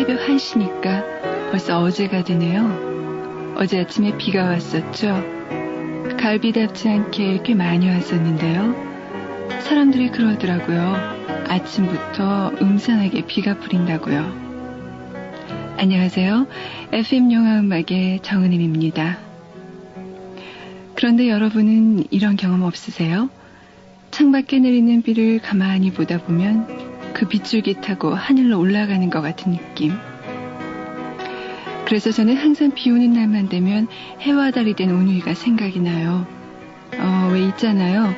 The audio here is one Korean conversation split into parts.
새벽 1시니까 벌써 어제가 되네요. 어제 아침에 비가 왔었죠. 가을비답지 않게 꽤 많이 왔었는데요. 사람들이 그러더라고요. 아침부터 음산하게 비가 뿌린다고요. 안녕하세요. FM 영화음악의 정은임입니다. 그런데 여러분은 이런 경험 없으세요? 창밖에 내리는 비를 가만히 보다 보면 그 빗줄기 타고 하늘로 올라가는 것 같은 느낌. 그래서 저는 항상 비 오는 날만 되면 해와 달이 된 온누이가 생각이 나요. 왜 있잖아요.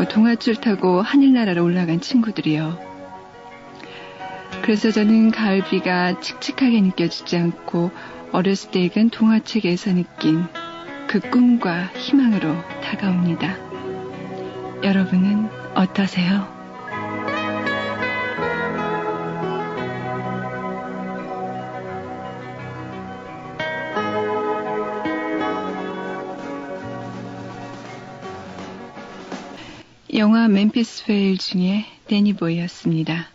동아줄 타고 하늘나라로 올라간 친구들이요. 그래서 저는 가을비가 칙칙하게 느껴지지 않고 어렸을 때 읽은 동화책에서 느낀 그 꿈과 희망으로 다가옵니다. 여러분은 어떠세요? 영화 멤피스 베일 중에 데니보이였습니다.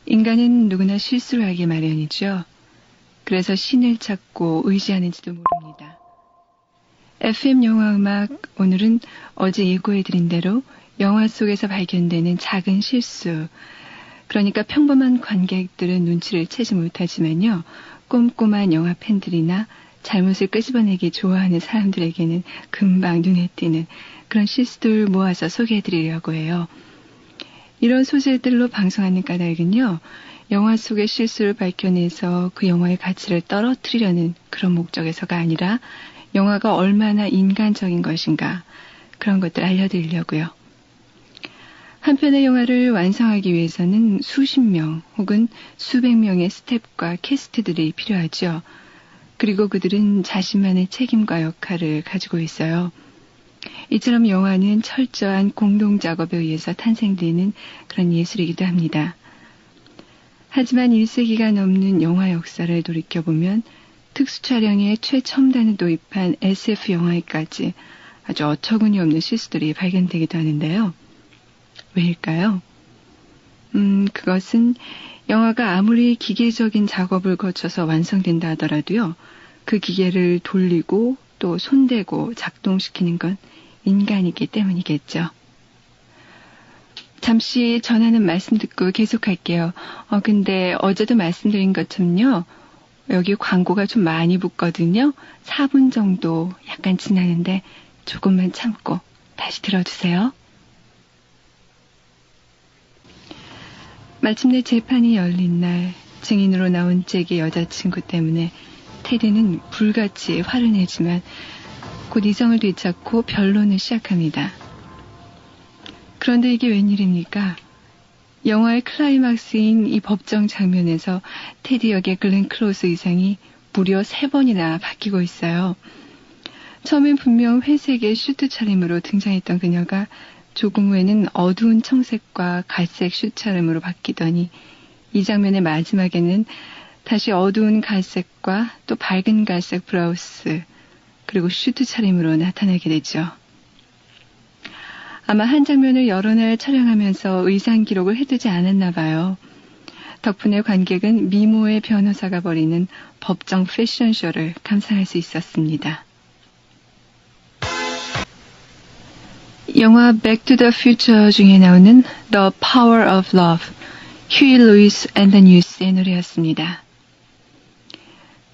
인간은 누구나 실수를 하기 마련이죠. 그래서 신을 찾고 의지하는지도 모릅니다. FM 영화음악, 오늘은 어제 예고해드린 대로 영화 속에서 발견되는 작은 실수, 그러니까 평범한 관객들은 눈치를 채지 못하지만요, 꼼꼼한 영화 팬들이나 잘못을 끄집어내기 좋아하는 사람들에게는 금방 눈에 띄는 그런 실수들 모아서 소개해드리려고 해요. 이런 소재들로 방송하는 까닭은요, 영화 속의 실수를 밝혀내서 그 영화의 가치를 떨어뜨리려는 그런 목적에서가 아니라 영화가 얼마나 인간적인 것인가, 그런 것들 알려드리려고요. 한 편의 영화를 완성하기 위해서는 수십 명 혹은 수백 명의 스태프과 캐스트들이 필요하죠. 그리고 그들은 자신만의 책임과 역할을 가지고 있어요. 이처럼 영화는 철저한 공동작업에 의해서 탄생되는 그런 예술이기도 합니다. 하지만 1세기가 넘는 영화 역사를 돌이켜보면 특수촬영의 최첨단을 도입한 SF 영화에까지 아주 어처구니 없는 실수들이 발견되기도 하는데요. 왜일까요? 그것은 영화가 아무리 기계적인 작업을 거쳐서 완성된다 하더라도요, 그 기계를 돌리고 또 손대고 작동시키는 건 인간이기 때문이겠죠. 잠시 전하는 말씀 듣고 계속할게요. 근데 어제도 말씀드린 것처럼요, 여기 광고가 좀 많이 붙거든요. 4분 정도 약간 지나는데 조금만 참고 다시 들어주세요. 마침내 재판이 열린 날, 증인으로 나온 잭의 여자친구 때문에 테디는 불같이 화를 내지만 곧 이성을 되찾고 변론을 시작합니다. 그런데 이게 웬일입니까? 영화의 클라이막스인 이 법정 장면에서 테디 역의 글렌 클로스 의상이 무려 3번이나 바뀌고 있어요. 처음엔 분명 회색의 슈트 차림으로 등장했던 그녀가 조금 후에는 어두운 청색과 갈색 슈트 차림으로 바뀌더니 이 장면의 마지막에는 다시 어두운 갈색과 또 밝은 갈색 브라우스, 그리고 슈트 차림으로 나타나게 되죠. 아마 한 장면을 여러 날 촬영하면서 의상 기록을 해두지 않았나 봐요. 덕분에 관객은 미모의 변호사가 벌이는 법정 패션쇼를 감상할 수 있었습니다. 영화 Back to the Future 중에 나오는 The Power of Love, 휴일 루이스 앤 더 뉴스의 노래였습니다.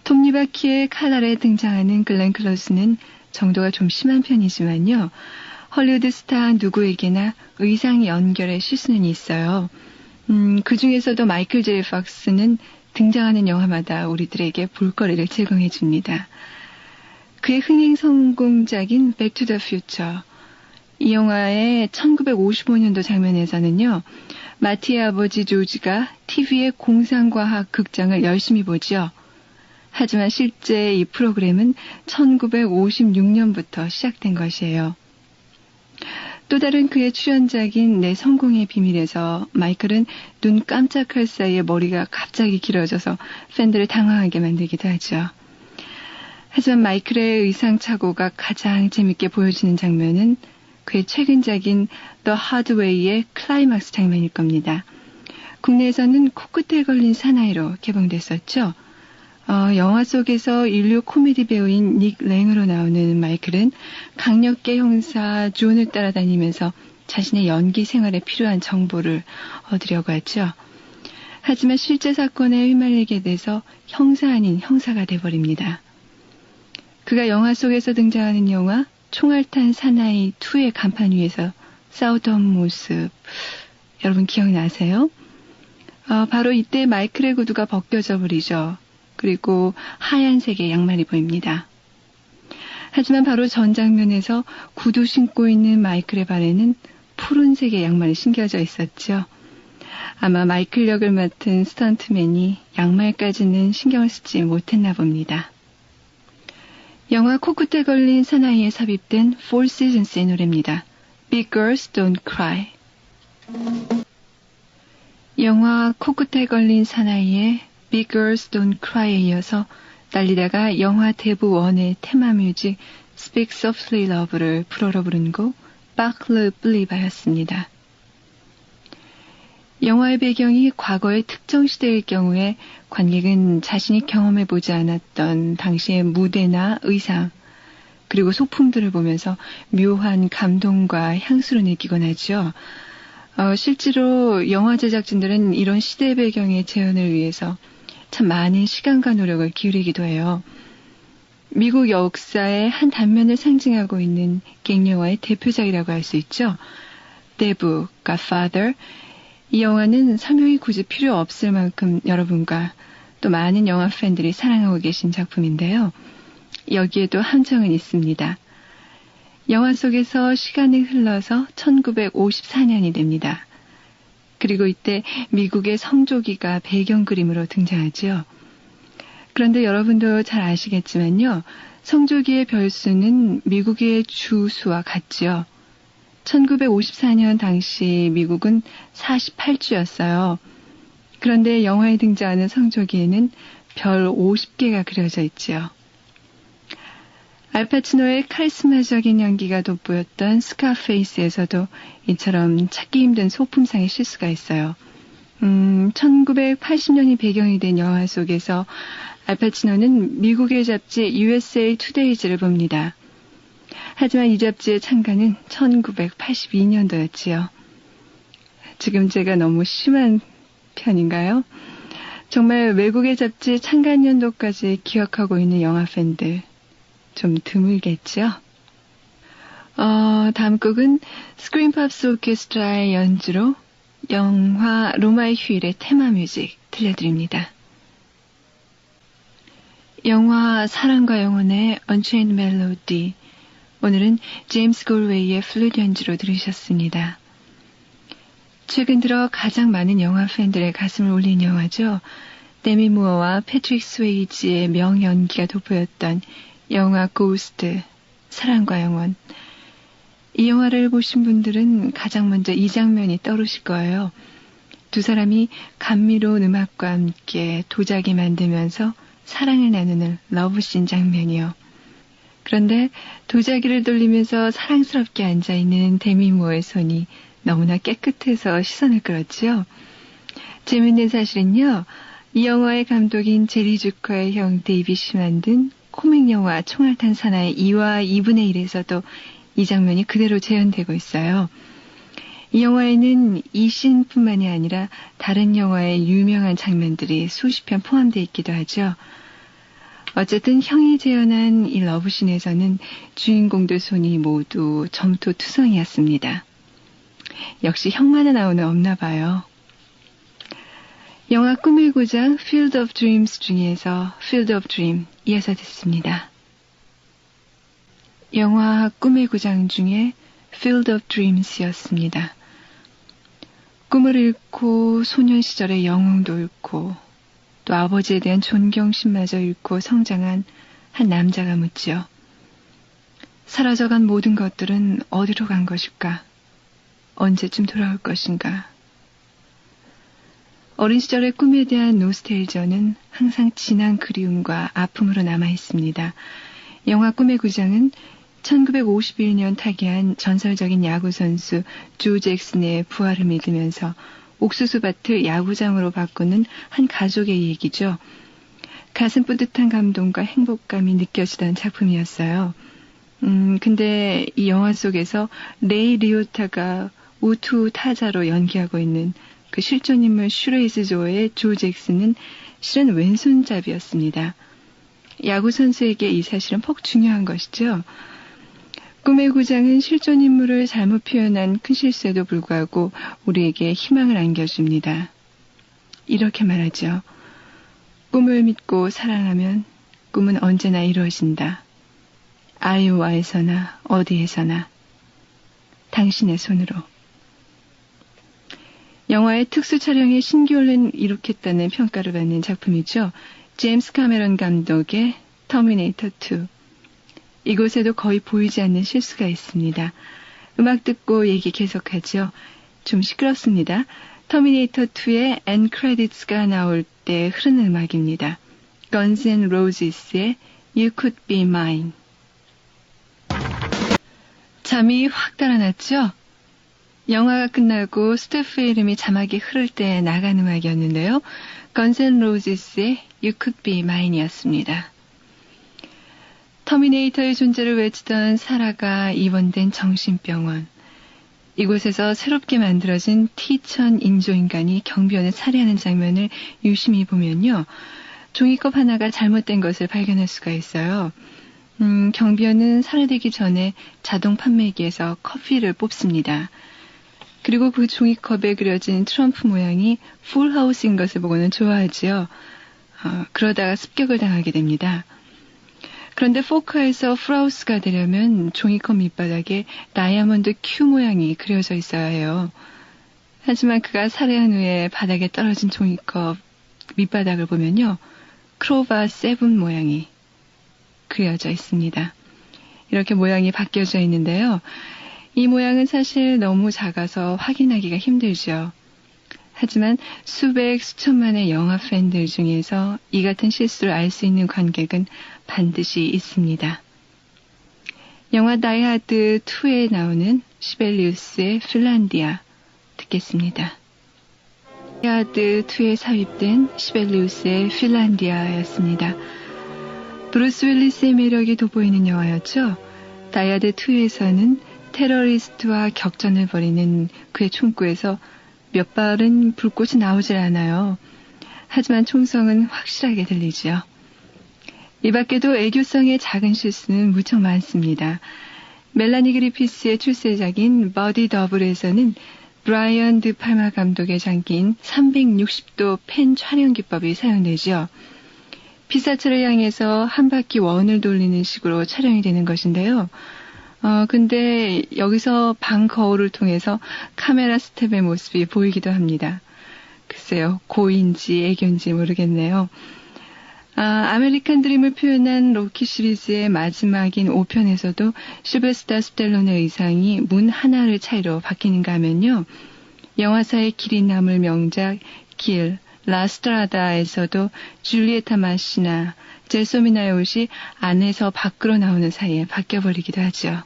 톱니바퀴의 칼날에 등장하는 글렌 클로스는 정도가 좀 심한 편이지만요, 헐리우드 스타 누구에게나 의상 연결에 실수는 있어요. 그 중에서도 마이클 제이 팍스는 등장하는 영화마다 우리들에게 볼거리를 제공해 줍니다. 그의 흥행 성공작인 Back to the Future, 이 영화의 1955년도 장면에서는요, 마티의 아버지 조지가 TV의 공상과학 극장을 열심히 보죠. 하지만 실제 이 프로그램은 1956년부터 시작된 것이에요. 또 다른 그의 출연작인 내 성공의 비밀에서 마이클은 눈 깜짝할 사이에 머리가 갑자기 길어져서 팬들을 당황하게 만들기도 하죠. 하지만 마이클의 의상 착오가 가장 재밌게 보여지는 장면은 그의 최근작인 The Hard Way의 클라이막스 장면일 겁니다. 국내에서는 코끝에 걸린 사나이로 개봉됐었죠. 영화 속에서 인류 코미디 배우인 닉 랭으로 나오는 마이클은 강력계 형사 존을 따라다니면서 자신의 연기 생활에 필요한 정보를 얻으려고 하죠. 하지만 실제 사건에 휘말리게 돼서 형사 아닌 형사가 돼버립니다. 그가 영화 속에서 등장하는 영화 총알탄 사나이 2의 간판 위에서 싸우던 모습 여러분 기억나세요? 바로 이때 마이클의 구두가 벗겨져 버리죠. 그리고 하얀색의 양말이 보입니다. 하지만 바로 전 장면에서 구두 신고 있는 마이클의 발에는 푸른색의 양말이 신겨져 있었죠. 아마 마이클 역을 맡은 스턴트맨이 양말까지는 신경을 쓰지 못했나 봅니다. 영화 코끝에 걸린 사나이에 삽입된 Four Seasons의 노래입니다. Big Girls Don't Cry. 영화 코끝에 걸린 사나이의 Big Girls Don't Cry에 이어서 달리다가 영화 데브 1의 테마 뮤직 Speak Softly Love를 불어로 부른 곡 Barclay Believe였습니다. 영화의 배경이 과거의 특정 시대일 경우에 관객은 자신이 경험해보지 않았던 당시의 무대나 의상, 그리고 소품들을 보면서 묘한 감동과 향수를 느끼곤 하죠. 실제로 영화 제작진들은 이런 시대 배경의 재현을 위해서 참 많은 시간과 노력을 기울이기도 해요. 미국 역사의 한 단면을 상징하고 있는 갱년화의 대표작이라고 할 수 있죠. 데브, Godfather. 이 영화는 설명이 굳이 필요 없을 만큼 여러분과 또 많은 영화 팬들이 사랑하고 계신 작품인데요. 여기에도 함정은 있습니다. 영화 속에서 시간이 흘러서 1954년이 됩니다. 그리고 이때 미국의 성조기가 배경 그림으로 등장하죠. 그런데 여러분도 잘 아시겠지만요. 성조기의 별수는 미국의 주수와 같지요. 1954년 당시 미국은 48주였어요. 그런데 영화에 등장하는 성조기에는 별 50개가 그려져 있지요. 알파치노의 카리스마적인 연기가 돋보였던 스카페이스에서도 이처럼 찾기 힘든 소품상의 실수가 있어요. 1980년이 배경이 된 영화 속에서 알파치노는 미국의 잡지 USA Today's를 봅니다. 하지만 이 잡지의 창간은 1982년도였지요. 지금 제가 너무 심한 편인가요? 정말 외국의 잡지 창간 연도까지 기억하고 있는 영화 팬들 좀 드물겠죠? 다음 곡은 스크린팝스 오케스트라의 연주로 영화 로마의 휴일의 테마 뮤직 들려드립니다. 영화 사랑과 영혼의 Unchained Melody. 오늘은 제임스 골웨이의 플루트 연주로 들으셨습니다. 최근 들어 가장 많은 영화 팬들의 가슴을 울린 영화죠. 데미 무어와 패트릭 스웨이지의 명연기가 돋보였던 영화 고스트, 사랑과 영혼. 이 영화를 보신 분들은 가장 먼저 이 장면이 떠오르실 거예요. 두 사람이 감미로운 음악과 함께 도자기 만들면서 사랑을 나누는 러브씬 장면이요. 그런데 도자기를 돌리면서 사랑스럽게 앉아있는 데미 무어의 손이 너무나 깨끗해서 시선을 끌었지요. 재밌는 사실은요. 이 영화의 감독인 제리 주커의 형 데이빗이 만든 코믹 영화 총알탄 사나이 2와 2분의 1에서도 이 장면이 그대로 재현되고 있어요. 이 영화에는 이 씬뿐만이 아니라 다른 영화의 유명한 장면들이 수십 편 포함되어 있기도 하죠. 어쨌든 형이 재현한 이 러브씬에서는 주인공들 손이 모두 점토투성이었습니다. 역시 형만은 나오는 없나 봐요. 영화 꿈의 고장 Field of Dreams 중에서 Field of Dream 이어서 듣습니다. 영화 꿈의 고장 중에 Field of Dreams였습니다. 꿈을 잃고 소년 시절의 영웅도 잃고 또 아버지에 대한 존경심마저 잃고 성장한 한 남자가 묻지요. 사라져간 모든 것들은 어디로 간 것일까? 언제쯤 돌아올 것인가? 어린 시절의 꿈에 대한 노스텔지어는 항상 진한 그리움과 아픔으로 남아있습니다. 영화 꿈의 고장은 1951년 타계한 전설적인 야구선수 조 잭슨의 부활을 믿으면서 옥수수밭을 야구장으로 바꾸는 한 가족의 얘기죠. 가슴 뿌듯한 감동과 행복감이 느껴지던 작품이었어요. 근데 이 영화 속에서 레이 리오타가 우투 타자로 연기하고 있는 그 실존인물 슈레이스 조의 조 잭슨은 실은 왼손잡이였습니다. 야구 선수에게 이 사실은 퍽 중요한 것이죠. 꿈의 구장은 실존인물을 잘못 표현한 큰 실수에도 불구하고 우리에게 희망을 안겨줍니다. 이렇게 말하죠. 꿈을 믿고 사랑하면 꿈은 언제나 이루어진다. 아이오와에서나 어디에서나 당신의 손으로. 영화의 특수 촬영에 신기원을 일으켰다는 평가를 받는 작품이죠. 제임스 카메론 감독의 터미네이터 2. 이곳에도 거의 보이지 않는 실수가 있습니다. 음악 듣고 얘기 계속하죠. 좀 시끄럽습니다. 터미네이터 2의 end credits가 나올 때 흐르는 음악입니다. Guns N' Roses의 You Could Be Mine. 잠이 확 달아났죠? 영화가 끝나고 스태프의 이름이 자막이 흐를 때 나간 음악이었는데요. Guns N' Roses의 You Could Be Mine이었습니다. 터미네이터의 존재를 외치던 사라가 입원된 정신병원. 이곳에서 새롭게 만들어진 T-1000 인조인간이 경비원을 살해하는 장면을 유심히 보면요. 종이컵 하나가 잘못된 것을 발견할 수가 있어요. 경비원은 살해되기 전에 자동 판매기에서 커피를 뽑습니다. 그리고 그 종이컵에 그려진 트럼프 모양이 풀하우스인 것을 보고는 좋아하지요. 그러다가 습격을 당하게 됩니다. 그런데 포커에서 풀하우스가 되려면 종이컵 밑바닥에 다이아몬드 Q 모양이 그려져 있어야 해요. 하지만 그가 살해한 후에 바닥에 떨어진 종이컵 밑바닥을 보면요. 크로바 7 모양이 그려져 있습니다. 이렇게 모양이 바뀌어져 있는데요. 이 모양은 사실 너무 작아서 확인하기가 힘들죠. 하지만 수백 수천만의 영화 팬들 중에서 이 같은 실수를 알 수 있는 관객은 반드시 있습니다. 영화 다이하드 2에 나오는 시벨리우스의 핀란디아 듣겠습니다. 다이하드 2에 삽입된 시벨리우스의 핀란디아였습니다. 브루스 윌리스의 매력이 돋보이는 영화였죠. 다이하드 2에서는 테러리스트와 격전을 벌이는 그의 총구에서 몇 발은 불꽃이 나오질 않아요. 하지만 총성은 확실하게 들리죠. 이 밖에도 애교성의 작은 실수는 무척 많습니다. 멜라니 그리피스의 출세작인 버디 더블에서는 브라이언 드 팔마 감독의 장기인 360도 팬 촬영 기법이 사용되죠. 피사체를 향해서 한 바퀴 원을 돌리는 식으로 촬영이 되는 것인데요. 근데 여기서 방 거울을 통해서 카메라 스텝의 모습이 보이기도 합니다. 글쎄요, 고인지 애교인지 모르겠네요. 아메리칸 드림을 표현한 로키 시리즈의 마지막인 5편에서도 실베스타 스텔론의 의상이 문 하나를 차이로 바뀌는가 하면요. 영화사의 길이 남을 명작 길, 라스트라다에서도 줄리에타 마시나, 젤소미나의 옷이 안에서 밖으로 나오는 사이에 바뀌어버리기도 하죠.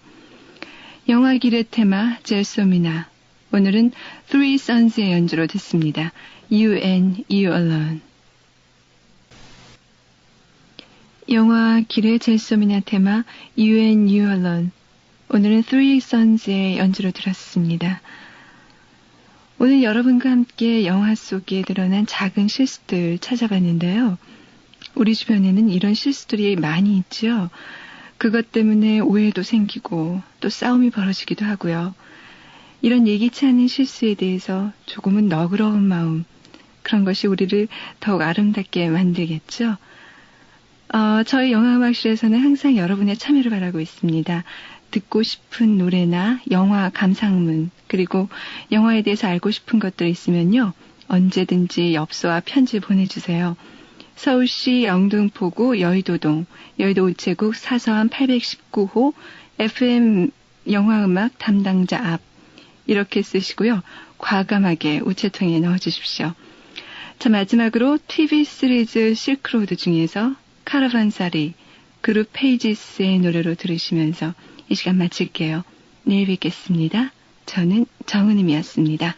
영화 길의 테마 젤소미나. 오늘은 Three Sons의 연주로 듣습니다. You and You Alone. 영화 길의 젤소미나 테마 You and You Alone. 오늘은 Three Sons의 연주로 들었습니다. 오늘 여러분과 함께 영화 속에 드러난 작은 실수들 찾아봤는데요. 우리 주변에는 이런 실수들이 많이 있죠. 그것 때문에 오해도 생기고 또 싸움이 벌어지기도 하고요. 이런 예기치 않은 실수에 대해서 조금은 너그러운 마음, 그런 것이 우리를 더욱 아름답게 만들겠죠. 저희 영화음악실에서는 항상 여러분의 참여를 바라고 있습니다. 듣고 싶은 노래나 영화 감상문, 그리고 영화에 대해서 알고 싶은 것들 있으면요. 언제든지 엽서와 편지 보내주세요. 서울시 영등포구 여의도동, 여의도 우체국 사서함 819호 FM 영화음악 담당자 앞 이렇게 쓰시고요. 과감하게 우체통에 넣어주십시오. 자, 마지막으로 TV 시리즈 실크로드 중에서 카라반사리 그룹 페이지스의 노래로 들으시면서 이 시간 마칠게요. 내일 뵙겠습니다. 저는 정은임이었습니다.